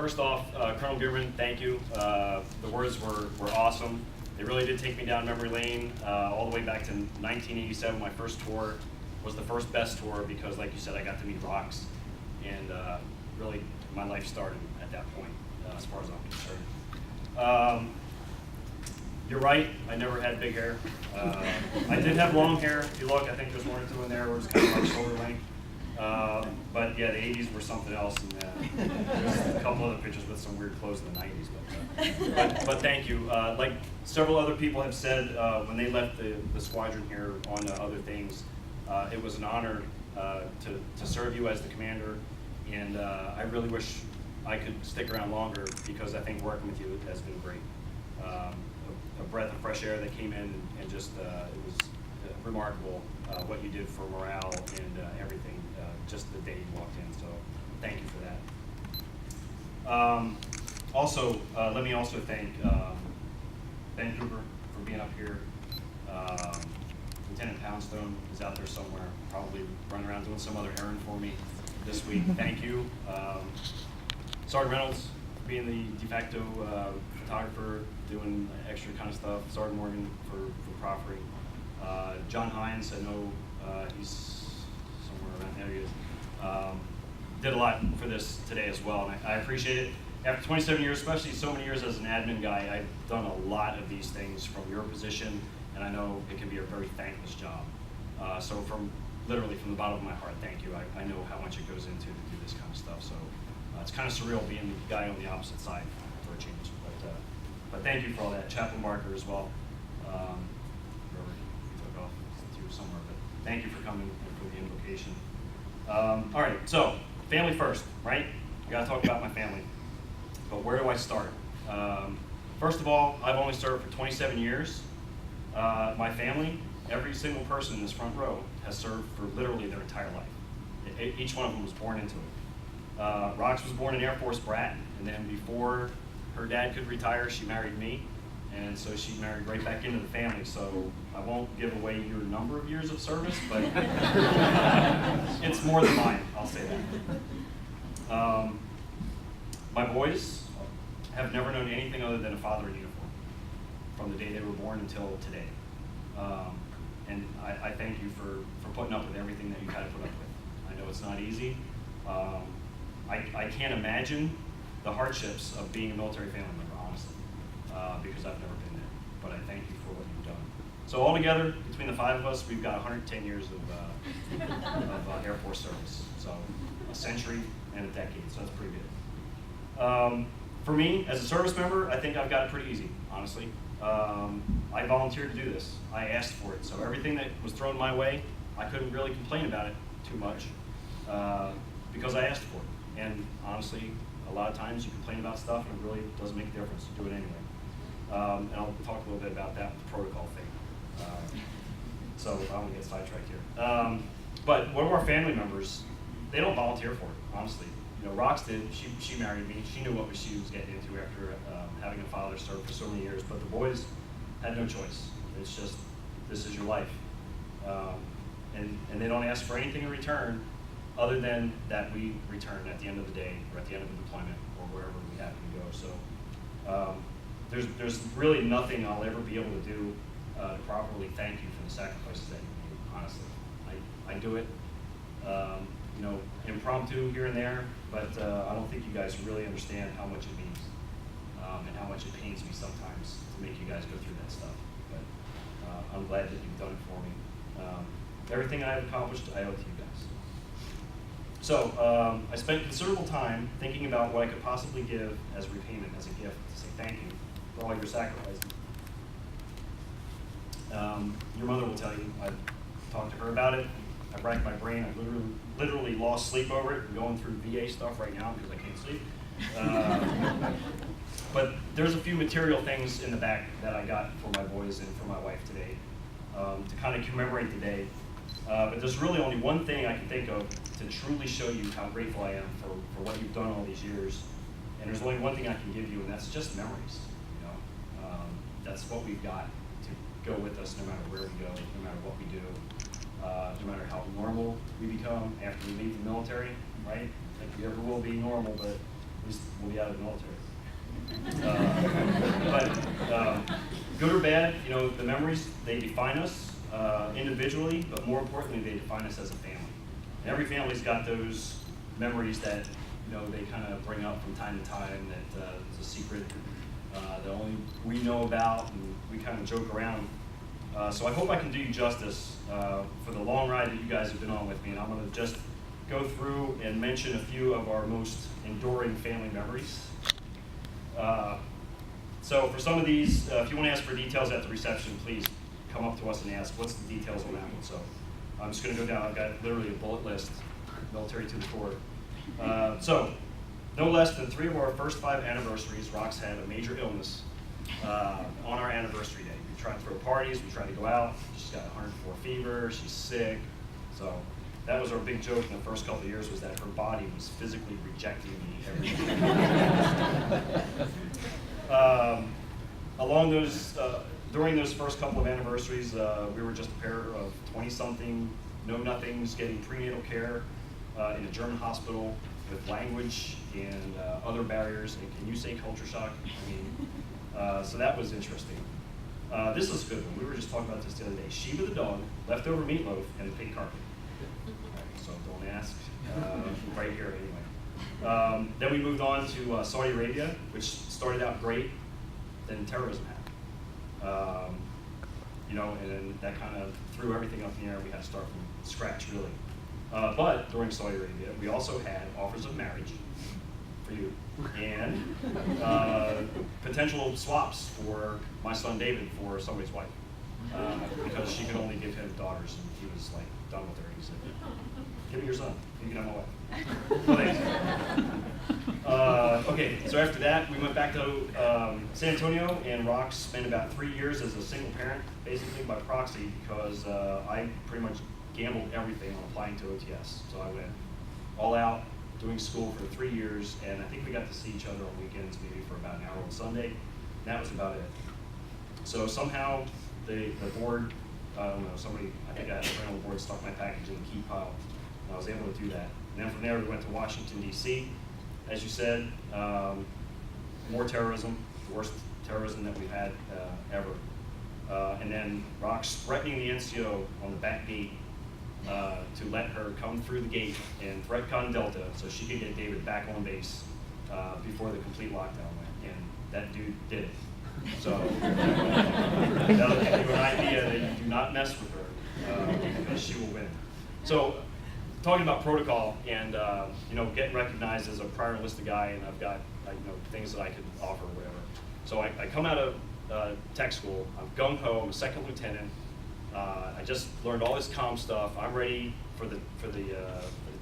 First off, Colonel Bierman, thank you. The words were awesome. They really did take me down memory lane all the way back to 1987. My first tour was the first best tour because, like you said, I got to meet Rox, and really my life started at that point, as far as I'm concerned. You're right, I never had big hair. I did have long hair. If you look, I think there's one or two in there where it was kind of like shoulder length. But yeah, the 80s were something else, and there's a couple other pictures with some weird clothes in the 90s. But thank you. Like several other people have said, when they left the squadron here on other things, it was an honor to serve you as the commander, and I really wish I could stick around longer because I think working with you has been great. A breath of fresh air that came in, and just it was remarkable what you did for morale and everything just the day you walked in. So thank you for that. Also, let me also thank Ben Cooper for being up here. Lieutenant Poundstone is out there somewhere, probably running around doing some other errand for me this week. Thank you. Sergeant Reynolds being the de facto photographer, doing extra kind of stuff. Sergeant Morgan for proffering. John Hines, I know he's somewhere around there. He is. Did a lot for this today as well, and I appreciate it. After 27 years, especially so many years as an admin guy, I've done a lot of these things from your position, and I know it can be a very thankless job. So literally from the bottom of my heart, thank you. I know how much it goes into to do this kind of stuff. So it's kind of surreal being the guy on the opposite side for a change. But thank you for all that. Chaplain Barker as well. Wherever he took off to somewhere. But thank you for coming and for the invocation. All right, so family first, right? We got to talk about my family. But where do I start? First of all, I've only served for 27 years. My family, every single person in this front row has served for literally their entire life. Each one of them was born into it. Rox was born an Air Force brat, and then before her dad could retire, she married me, and so she married right back into the family. So I won't give away your number of years of service, but it's more than mine, I'll say that. My boys have never known anything other than a father in uniform from the day they were born until today. And I thank you for putting up with everything that you've had to put up with. I know it's not easy. I can't imagine the hardships of being a military family member, honestly, because I've never been there. But I thank you for what you've done. So altogether, between the five of us, we've got 110 years of Air Force service. So a century and a decade, so that's pretty good. For me, as a service member, I think I've got it pretty easy, honestly. I volunteered to do this. I asked for it. So everything that was thrown my way, I couldn't really complain about it too much because I asked for it. And honestly, a lot of times you complain about stuff and it really doesn't make a difference to do it anyway. And I'll talk a little bit about that with the protocol thing. So I don't want to get sidetracked here. But one of our family members, they don't volunteer for it, honestly. You know, Rox did. She married me. She knew what she was getting into after having a father serve for so many years. But the boys had no choice. It's just, this is your life. And they don't ask for anything in return other than that we return at the end of the day or at the end of the deployment or wherever we happen to go. So there's really nothing I'll ever be able to do to properly thank you for the sacrifices that you made, honestly. I do it, you know, impromptu here and there, but I don't think you guys really understand how much it means and how much it pains me sometimes to make you guys go through that stuff. But I'm glad that you've done it for me. Everything I've accomplished, I owe to you guys. So I spent considerable time thinking about what I could possibly give as repayment, as a gift, to say thank you for all your sacrifices. Your mother will tell you, I've talked to her about it. I've racked my brain. I've literally lost sleep over it. I'm going through VA stuff right now because I can't sleep. But there's a few material things in the back that I got for my boys and for my wife today to kind of commemorate the day. But there's really only one thing I can think of to truly show you how grateful I am for what you've done all these years. And there's only one thing I can give you, and that's just memories. You know, that's what we've got to go with us no matter where we go, no matter what we do, no matter how normal we become after we leave the military, right? Like we ever will be normal, but At least we'll be out of the military. Good or bad, you know, the memories, they define us individually, but more importantly, they define us as a family. And every family's got those memories that, you know, they kind of bring up from time to time that is a secret that only we know about, and we kind of joke around. So I hope I can do you justice for the long ride that you guys have been on with me, and I'm going to just go through and mention a few of our most enduring family memories. So for some of these, if you want to ask for details at the reception, please come up to us and ask, what's the details on that one? So I'm just going to go down. I've got literally a bullet list, military to the core. So no less than 3 of our first 5 anniversaries, Rox had a major illness on our anniversary day. We tried to throw parties, we tried to go out. She's got 104 fever, she's sick. So that was our big joke in the first couple of years, was that her body was physically rejecting me every day. During those first couple of anniversaries, we were just a pair of 20-something know-nothings getting prenatal care in a German hospital with language and other barriers. And can you say culture shock? I mean, so that was interesting. This is a good one. We were just talking about this the other day. Sheba the dog, leftover meatloaf, and the pig carpet. Right, so don't ask. Right here anyway. Then we moved on to Saudi Arabia, which started out great. Then terrorism happened. You know, and then that kind of threw everything up in the air. We had to start from scratch, really. But during Saudi Arabia, we also had offers of marriage for you, and potential swaps for my son David for somebody's wife, because she could only give him daughters, and he was like done with her. He said, "Give me your son. You can have my wife." Well, thanks. Okay, so after that, we went back to San Antonio, and Rox spent about 3 years as a single parent, basically by proxy, because I pretty much gambled everything on applying to OTS. So I went all out doing school for 3 years, and I think we got to see each other on weekends, maybe for about an hour on Sunday, and that was about it. So somehow the board, I don't know, somebody, I think I had a friend on the board, stuck my package in the key pile, and I was able to do that. And then from there, we went to Washington, D.C. As you said, more terrorism, the worst terrorism that we've had ever. And then Rox threatening the NCO on the back gate to let her come through the gate and threat-con Delta so she could get David back on base before the complete lockdown went. And that dude did it. So that'll give you an idea that you do not mess with her because she will win. So talking about protocol and you know, getting recognized as a prior enlisted guy, and I've got you know, things that I could offer or whatever. So I come out of tech school. I'm gung-ho. I'm a second lieutenant. I just learned all this comm stuff. I'm ready for the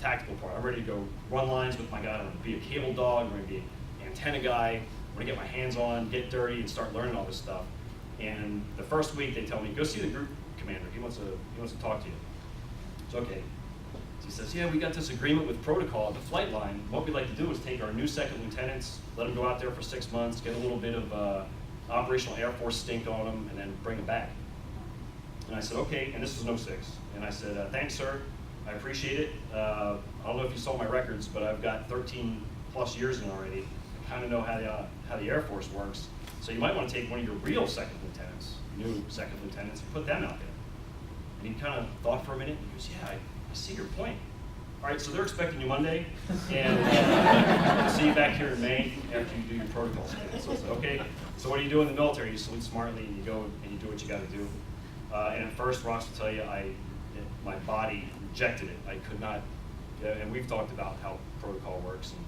tactical part. I'm ready to go run lines with my guy. I'm going to be a cable dog. I'm going to be an antenna guy. I'm going to get my hands on, get dirty, and start learning all this stuff. And the first week they tell me, go see the group commander. He wants to talk to you. It's okay. So he says, yeah, we got this agreement with protocol at the flight line. What we'd like to do is take our new second lieutenants, let them go out there for 6 months, get a little bit of operational Air Force stink on them, and then bring them back. And I said, okay, and this was 06. And I said, thanks, sir. I appreciate it. I don't know if you saw my records, but I've got 13 plus years in already. I kind of know how the Air Force works. So you might want to take one of your real second lieutenants, new second lieutenants, and put them out there. And he kind of thought for a minute, and he goes, yeah, I see your point. All right, so they're expecting you Monday, and I'll see you back here in May after you do your protocol scan. So I said, okay, so what do you do in the military? You salute smartly, and you go and you do what you got to do. And at first, Rox will tell you, my body rejected it. I could not, and we've talked about how protocol works and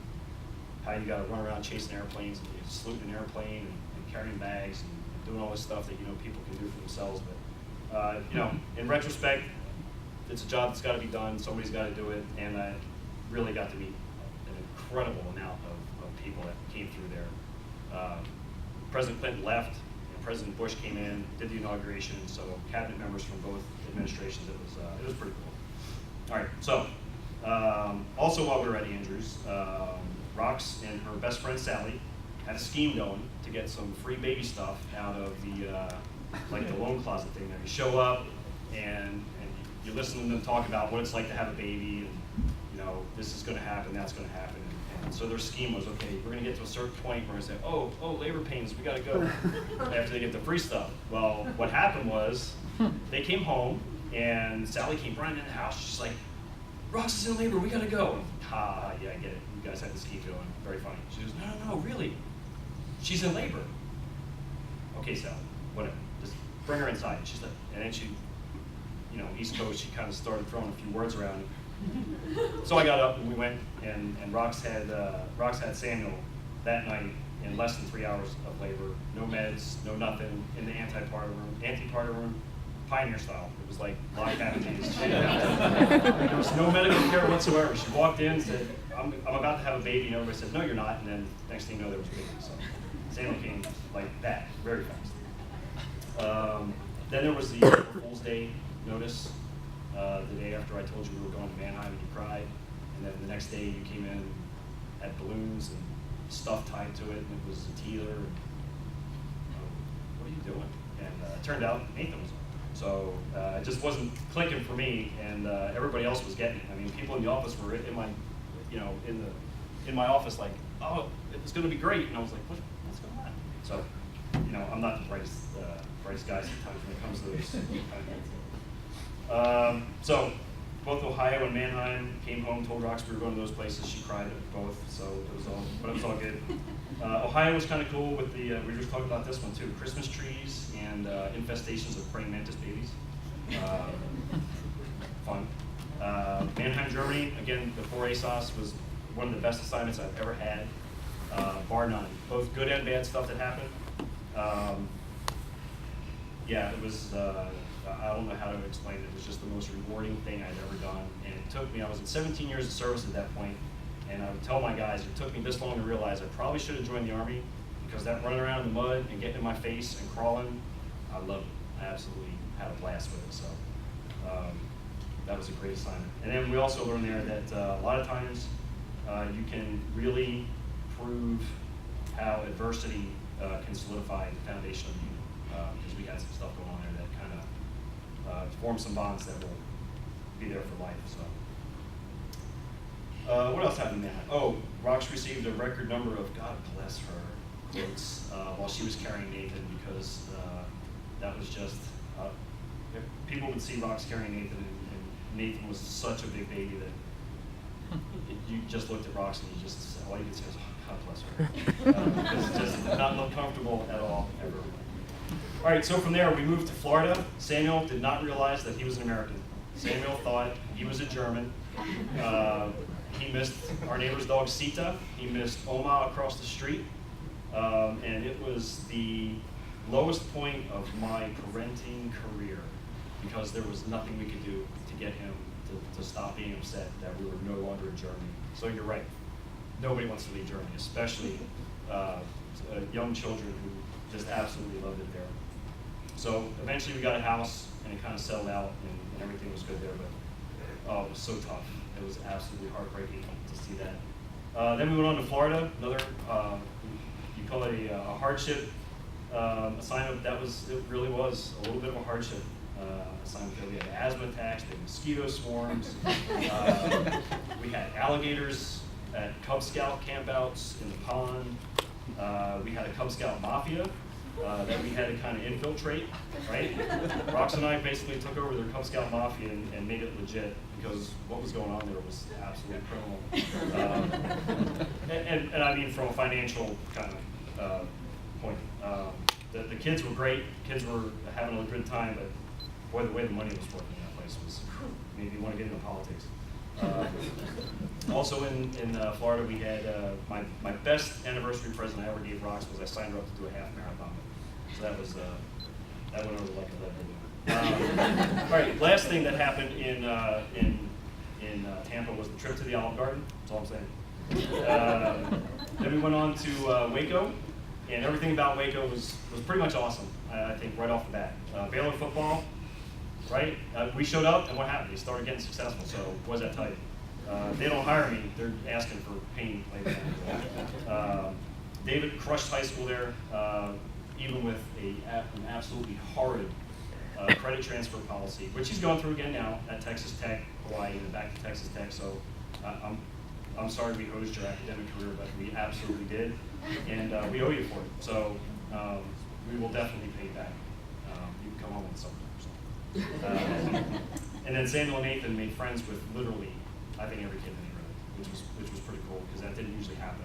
how you got to run around chasing airplanes and you salute an airplane and carrying bags and doing all this stuff that, you know, people can do for themselves. But you know, in retrospect, it's a job that's got to be done. Somebody's got to do it, and I really got to meet an incredible amount of people that came through there. President Clinton left. President Bush came in, did the inauguration, so cabinet members from both administrations. It was pretty cool. All right, so also while we were at Andrews, Rox and her best friend Sally had a scheme going to get some free baby stuff out of the like the loan closet thing there. You show up and you listen to them talk about what it's like to have a baby, and you know, this is going to happen, that's going to happen, And so their scheme was, okay, we're gonna get to a certain point where we're gonna say, oh, labor pains, we gotta go after they get the free stuff. Well, what happened was, they came home, and Sally came running in the house. She's like, Rox is in labor, we gotta go. Ha, yeah, I get it. You guys had the scheme going, very funny. She goes, no, really. She's in labor. Okay, Sally, whatever, just bring her inside. She's like, and then she, East Coast, she kind of started throwing a few words around. So I got up and we went, and Rox had Samuel that night in less than 3 hours of labor, no meds, no nothing, in the antepartum room, pioneer style. It was like live casualties. There was no medical care whatsoever. She walked in and said, I'm about to have a baby, and everybody said, no, you're not, and then next thing you know, there was a baby. So Samuel came like that, very fast. Then there was the April Fool's Day notice. The day after I told you we were going to Mannheim, and you cried, and then the next day you came in, had balloons and stuff tied to it, and it was a teeter. And, what are you doing? And it turned out Nathan was on. So it just wasn't clicking for me, and everybody else was getting it. I mean, people in the office were in my, in my office like, oh, it's going to be great, and I was like, what's going on? So, I'm not the brightest guy sometimes when it comes to those kind of things. So both Ohio and Mannheim came home, told Rox we were going to those places. She cried at both, so it was all good. Ohio was kind of cool with the, we were just talking about this one too, Christmas trees and infestations of praying mantis babies. Fun. Mannheim, Germany, again, the 4 ASOS was one of the best assignments I've ever had, bar none. Both good and bad stuff that happened. Yeah, it was, I don't know how to explain it. It was just the most rewarding thing I'd ever done. And it took me, I was in 17 years of service at that point, and I would tell my guys, it took me this long to realize I probably should have joined the Army, because that running around in the mud and getting in my face and crawling, I loved it. I absolutely had a blast with it. So that was a great assignment. And then we also learned there that a lot of times you can really prove how adversity can solidify the foundation of the unit, because we had some stuff going on there that kind of form some bonds that will be there for life. So, what else happened there? Oh, Rox received a record number of God bless her quotes while she was carrying Nathan, because that was just people would see Rox carrying Nathan, and Nathan was such a big baby that you just looked at Rox and you just said, all you could say was, oh, God bless her, because it just did not look comfortable at all ever. All right, so from there, we moved to Florida. Samuel did not realize that he was an American. Samuel thought he was a German. He missed our neighbor's dog, Sita. He missed Oma across the street. And it was the lowest point of my parenting career, because there was nothing we could do to get him to stop being upset that we were no longer in Germany. So you're right. Nobody wants to leave Germany, especially young children who just absolutely loved it there. So eventually we got a house, and it kind of settled out, and everything was good there, but oh, it was so tough. It was absolutely heartbreaking to see that. Then we went on to Florida, another, you call it a hardship assignment. It really was a little bit of a hardship assignment. We had asthma attacks, we had mosquito swarms, we had alligators at Cub Scout campouts in the pond. We had a Cub Scout mafia that we had to kind of infiltrate, right? Rox and I basically took over their Cub Scout mafia and made it legit, because what was going on there was absolutely criminal. And I mean, from a financial kind of point. The kids were great, kids were having a good time, but boy, the way the money was working in that place was, maybe you want to get into politics. Also in Florida, we had my best anniversary present I ever gave Rox was I signed her up to do a half marathon. So that was that went over like a lead balloon. All right, last thing that happened in Tampa was the trip to the Olive Garden. That's all I'm saying. Then we went on to Waco, and everything about Waco was pretty much awesome. I think right off the bat. Baylor football. Right? We showed up, and what happened? They started getting successful, so what does that tell you? They don't hire me, they're asking for pain later on. David crushed high school there, even with an absolutely horrid credit transfer policy, which he's going through again now at Texas Tech, Hawaii, and back to Texas Tech, so I'm I'm sorry we hosed your academic career, but we absolutely did, and we owe you for it. So we will definitely pay you back. You can come home with something. And then Samuel and Nathan made friends with literally, I think, every kid in the neighborhood, which was pretty cool because that didn't usually happen.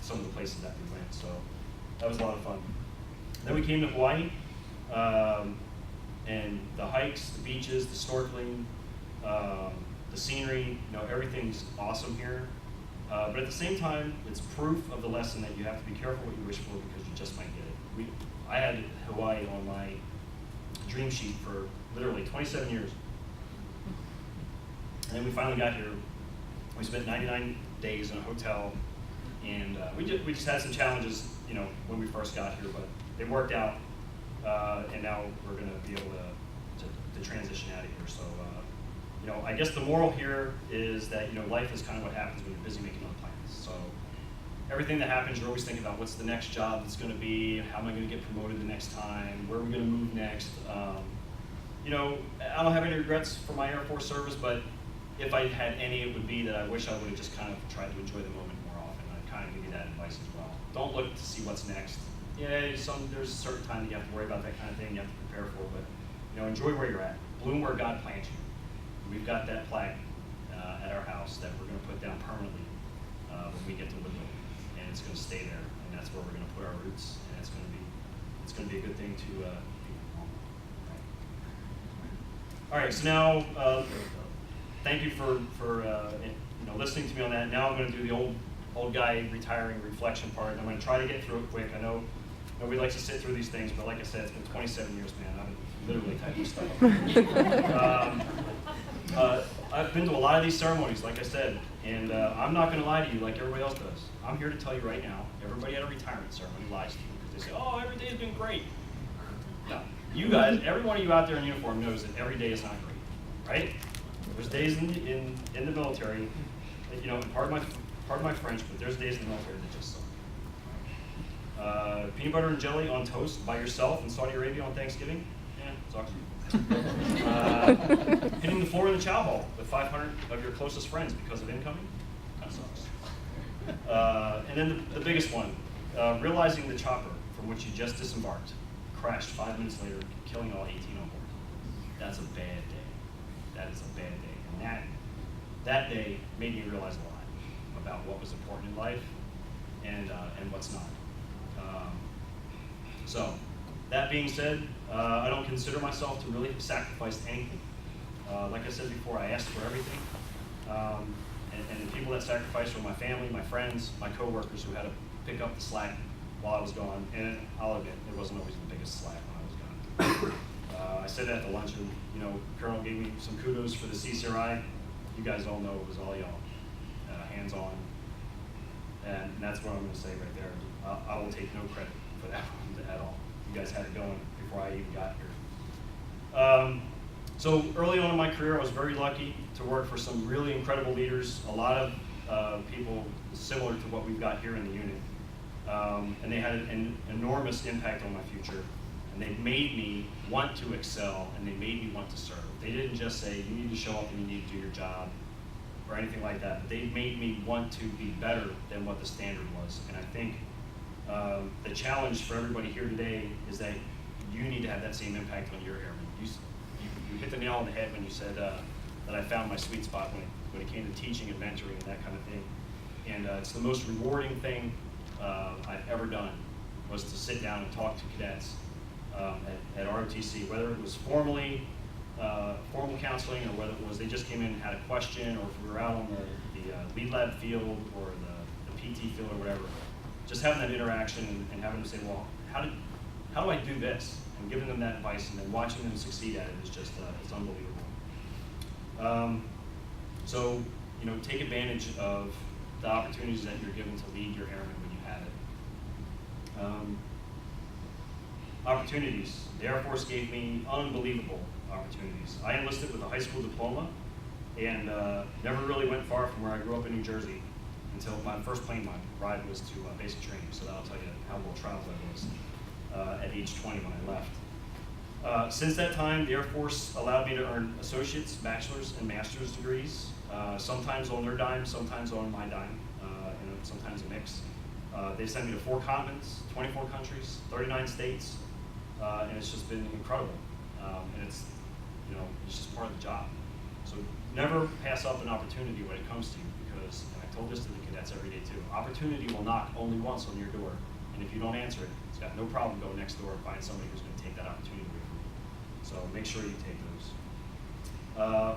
Some of the places that we went, so that was a lot of fun. Then we came to Hawaii, and the hikes, the beaches, the snorkeling, the scenery, everything's awesome here. But at the same time, it's proof of the lesson that you have to be careful what you wish for because you just might get it. I had Hawaii on my dream sheet for literally 27 years. And then we finally got here. We spent 99 days in a hotel, and we just had some challenges, when we first got here, but they worked out, and now we're going to be able to transition out of here. So, I guess the moral here is that life is kind of what happens when you're busy making other plans. So, everything that happens, you're always thinking about what's the next job that's going to be, how am I going to get promoted the next time, where are we going to move next. I don't have any regrets for my Air Force service, but if I had any, it would be that I wish I would have just kind of tried to enjoy the moment more often. I'd kind of give you that advice as well. Don't look to see what's next. There's a certain time that you have to worry about that kind of thing, you have to prepare for, but enjoy where you're at. Bloom where God plants you. We've got that plaque at our house that we're going to put down permanently when we get to Woodland, and it's going to stay there, and that's where we're going to put our roots, and it's going to be a good thing to be home. All right, so now thank you for listening to me on that. Now I'm going to do the old guy retiring reflection part. I'm going to try to get through it quick. I know nobody likes to sit through these things, but like I said, it's been 27 years, man. I've literally typing stuff. I've been to a lot of these ceremonies, like I said, and I'm not going to lie to you like everybody else does. I'm here to tell you right now, everybody at a retirement ceremony lies to you because they say, oh, every day has been great. No, you guys, every one of you out there in uniform knows that every day is not great, right? There's days in the military, and pardon my French, but there's days in the military that just suck. Peanut butter and jelly on toast by yourself in Saudi Arabia on Thanksgiving? Yeah, sucks. Hitting the floor in the chow hall with 500 of your closest friends because of incoming? Kind of sucks. And then the biggest one, realizing the chopper from which you just disembarked crashed 5 minutes later, killing all 18 on board. That's a bad day. That is a bad day. And that day made me realize a lot about what was important in life and what's not. So, that being said, I don't consider myself to really have sacrificed anything. Like I said before, I asked for everything. And the people that sacrificed were my family, my friends, my coworkers who had to pick up the slack while I was gone. And I'll admit, it wasn't always the biggest slack when I was gone. I said that at the luncheon. Colonel gave me some kudos for the CCRI. You guys all know it was all y'all, hands-on. And that's what I'm going to say right there. I will take no credit for that at all. You guys had it going before I even got here. So early on in my career, I was very lucky to work for some really incredible leaders, a lot of people similar to what we've got here in the unit. And they had an enormous impact on my future. And they made me want to excel, and they made me want to serve. They didn't just say, you need to show up and you need to do your job, or anything like that. But they made me want to be better than what the standard was. And I think the challenge for everybody here today is that you need to have that same impact on your airmen. You hit the nail on the head when you said that I found my sweet spot when it came to teaching and mentoring and that kind of thing. And it's the most rewarding thing I've ever done, was to sit down and talk to cadets at ROTC, whether it was formal counseling, or whether it was they just came in and had a question, or if we were out on the lead lab field or the PT field or whatever. Just having that interaction and having them say, well, how do I do this? And giving them that advice and then watching them succeed at it is just, it's unbelievable. So, take advantage of the opportunities that you're given to lead your airmen when you have it. Opportunities. The Air Force gave me unbelievable opportunities. I enlisted with a high school diploma and never really went far from where I grew up in New Jersey until my first plane ride was to basic training. So that'll tell you how well traveled I was at age 20 when I left. Since that time, the Air Force allowed me to earn associate's, bachelor's, and master's degrees sometimes on their dime, sometimes on my dime, and sometimes a mix. They sent me to 4 continents, 24 countries, 39 states, and it's just been incredible. And it's just part of the job. So never pass up an opportunity when it comes to you, because, and I told this to the cadets every day too, opportunity will knock only once on your door, and if you don't answer it, it's got no problem going next door and find somebody who's going to take that opportunity away from you. So make sure you take those.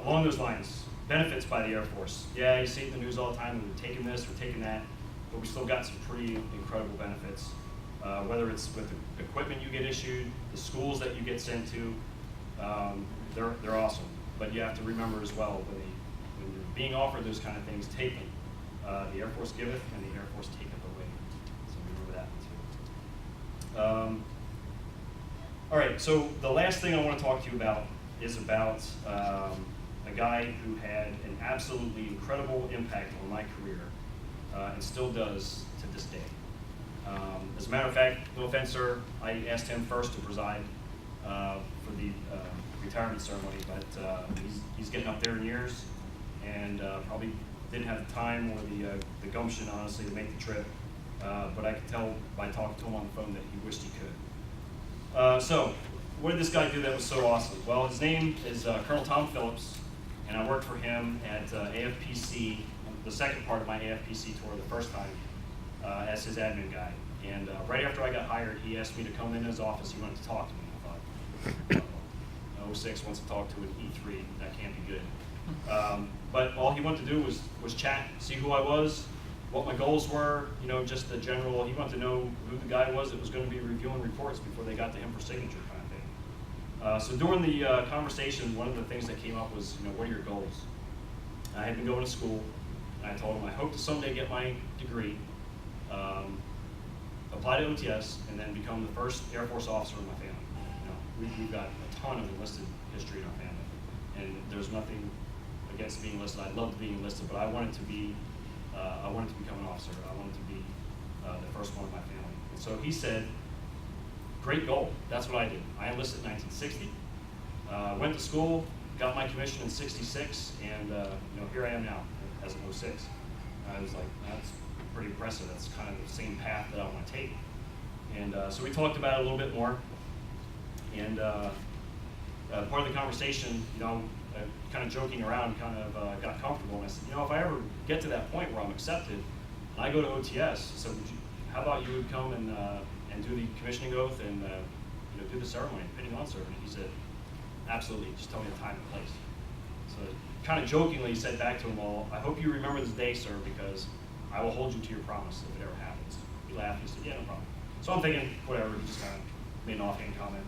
Along those lines, benefits by the Air Force. Yeah, you see it in the news all the time, we're taking this, we're taking that, but we still got some pretty incredible benefits. Whether it's with the equipment you get issued, the schools that you get sent to, they're awesome. But you have to remember as well, when you're being offered those kind of things, take them. The Air Force giveth and the Air Force taketh away. So remember that too. All right, so the last thing I want to talk to you about is about a guy who had an absolutely incredible impact on my career, and still does to this day. As a matter of fact, no offense, sir, I asked him first to preside for the retirement ceremony, but he's getting up there in years, and probably didn't have the time or the gumption, honestly, to make the trip. But I could tell by talking to him on the phone that he wished he could. So, what did this guy do that was so awesome? Well, his name is Colonel Tom Phillips, and I worked for him at AFPC, the second part of my AFPC tour, the first time, as his admin guy. And right after I got hired, he asked me to come in his office. He wanted to talk to me. I thought, 06 wants to talk to an E3. That can't be good. But all he wanted to do was chat, see who I was, what my goals were, just the general. He wanted to know who the guy was that was going to be reviewing reports before they got to him for signature kind of thing. So during the conversation, one of the things that came up was, what are your goals? I had been going to school, and I told him I hope to someday get my degree, apply to OTS, and then become the first Air Force officer in my family. We've got a ton of enlisted history in our family, and there's nothing against being enlisted. I loved being enlisted, but I wanted to become an officer. I wanted to be the first one in my family. And so he said, great goal. That's what I did. I enlisted in 1960, went to school, got my commission in 66, and here I am now as an 06. I was like, that's pretty impressive. That's kind of the same path that I want to take. And so we talked about it a little bit more. And part of the conversation, kind of joking around, kind of got comfortable. And I said, if I ever get to that point where I'm accepted, and I go to OTS, so how about you would come and do the commissioning oath and do the ceremony, depending on ceremony? He said, absolutely. Just tell me the time and place. So kind of jokingly said back to him, well, I hope you remember this day, sir, because I will hold you to your promise if it ever happens. He laughed and said, yeah, no problem. So I'm thinking, whatever. He just kind of made an offhand comment.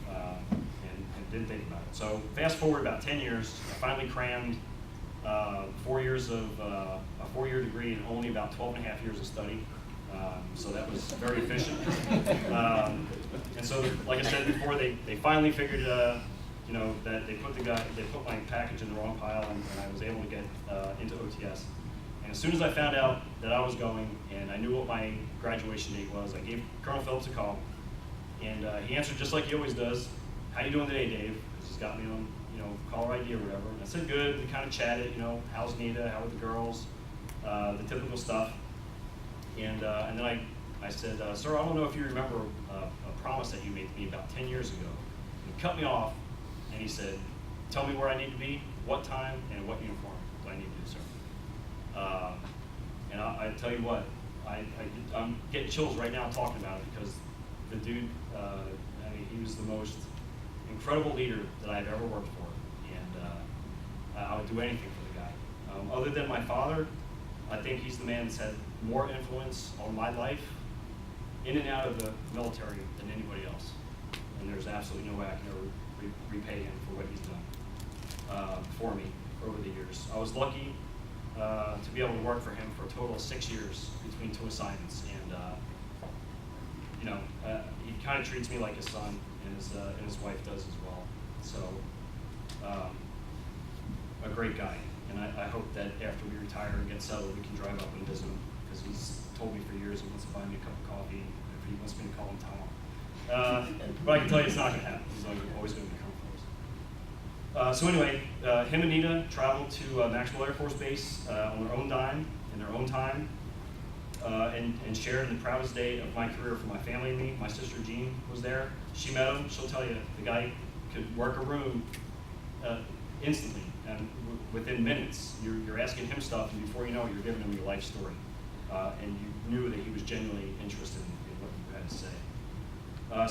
And didn't think about it. So fast forward about 10 years, I finally crammed 4 years of a 4-year degree and only about 12 and a half years of study. So that was very efficient. And so, like I said before, they finally figured, that they put my package in the wrong pile, and I was able to get into OTS. And as soon as I found out that I was going, and I knew what my graduation date was, I gave Colonel Phillips a call. And he answered just like he always does. How you doing today, Dave? Because he's got me on, caller ID or whatever. And I said, good. We kind of chatted, how's Nita? How are the girls? The typical stuff. And then I said, sir, I don't know if you remember a promise that you made to me about 10 years ago. And he cut me off, and he said, tell me where I need to be, what time, and what uniform do I need to do, sir? And I tell you what, I'm getting chills right now talking about it, because the dude, he was the most incredible leader that I've ever worked for, and I would do anything for the guy. Other than my father, I think he's the man that's had more influence on my life in and out of the military than anybody else. And there's absolutely no way I can ever repay him for what he's done for me over the years. I was lucky to be able to work for him for a total of 6 years between 2 assignments, and he kind of treats me like his son, and his wife does as well. So, a great guy. And I hope that after we retire and get settled, we can drive up and visit him, because he's told me for years he wants to buy me a cup of coffee, if he wants me to call him Tom. But I can tell you it's not going to happen. He's always going to be coming for us. So anyway, him and Nita traveled to Maxwell Air Force Base on their own dime, in their own time, and shared in the proudest day of my career for my family and me. My sister Jean was there. She met him. She'll tell you, the guy could work a room instantly, and within minutes. You're asking him stuff, and before you know it, you're giving him your life story. And you knew that he was genuinely interested in what you had to say.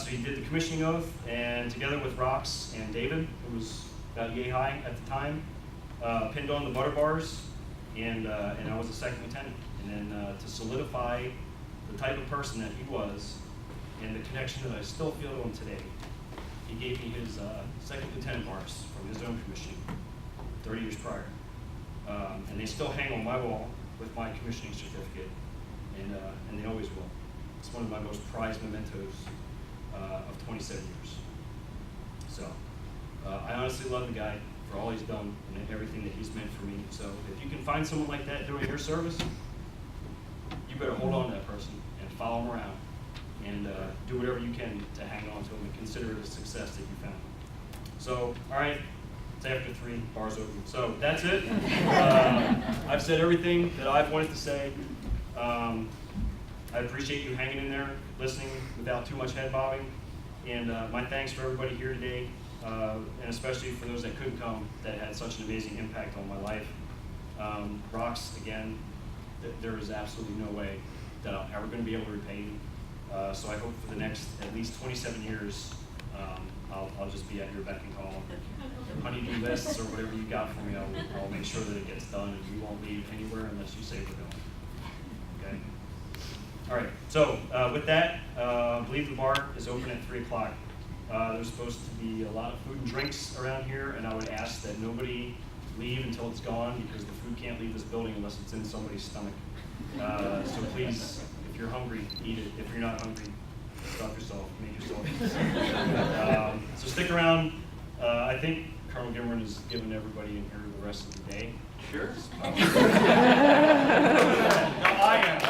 So he did the commissioning oath, and together with Rox and David, who was about yay high at the time, pinned on the butter bars, and I was a second lieutenant. And then to solidify the type of person that he was, and the connection that I still feel to him today, he gave me his second lieutenant marks from his own commissioning 30 years prior. And they still hang on my wall with my commissioning certificate, and they always will. It's one of my most prized mementos of 27 years. So I honestly love the guy for all he's done and everything that he's meant for me. So if you can find someone like that during your service, you better hold on to that person and follow him around, and do whatever you can to hang on to him and consider it a success that you found. So, all right, it's after 3, bar's open. So that's it. I've said everything that I've wanted to say. I appreciate you hanging in there, listening without too much head bobbing. And my thanks for everybody here today, and especially for those that couldn't come, that had such an amazing impact on my life. Rox, again, there is absolutely no way that I'm ever going to be able to repay you. So I hope for the next at least 27 years, I'll just be at your beck and call. Honeydew lists or whatever you got for me, I'll make sure that it gets done, and you won't leave anywhere unless you say we're going. Okay? All right, so with that, I believe the bar is open at 3 o'clock. There's supposed to be a lot of food and drinks around here, and I would ask that nobody leave until it's gone, because the food can't leave this building unless it's in somebody's stomach. So please, if you're hungry, eat it. If you're not hungry, stop yourself, make yourself. So stick around. I think Colonel Gimron has given everybody in here the rest of the day. Sure. No, I am.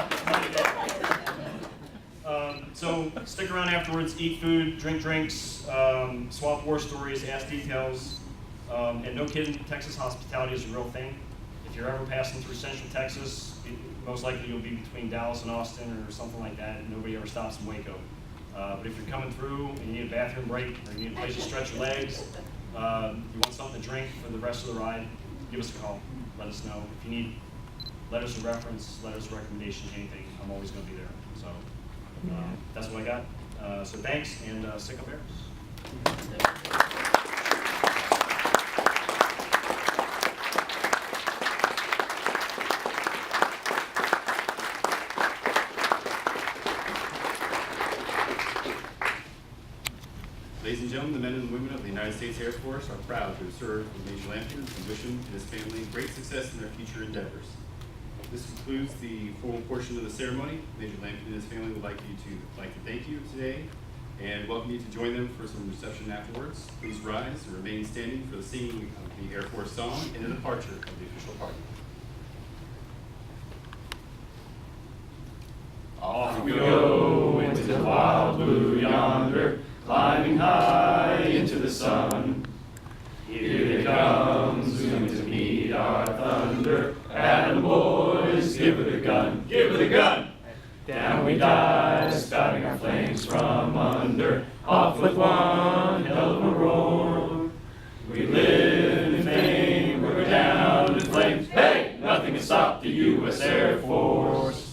So stick around afterwards, eat food, drink drinks, swap war stories, ask details. And no kidding, Texas hospitality is a real thing. If you're ever passing through Central Texas, most likely you'll be between Dallas and Austin or something like that, and nobody ever stops in Waco. But if you're coming through and you need a bathroom break, or you need a place to stretch your legs, you want something to drink for the rest of the ride, give us a call. Let us know. If you need letters of reference, letters of recommendation, anything, I'm always going to be there. So that's what I got. So thanks, and sick of bears. Ladies and gentlemen, the men and women of the United States Air Force are proud to have served with Major Lampkin and wish him and his family great success in their future endeavors. This concludes the formal portion of the ceremony. Major Lampkin and his family would like to thank you today and welcome you to join them for some reception afterwards. Please rise and remain standing for the singing of the Air Force song and the departure of the official party. Off we go into the wild blue yonder, climbing high into the sun. Here they come, soon to meet our thunder. And the boys, give it a gun, give it a gun. Down we dive, spouting our flames from under. Off with one hell of a roar. We live in fame, we're down in flames. Hey, nothing can stop the U.S. Air Force.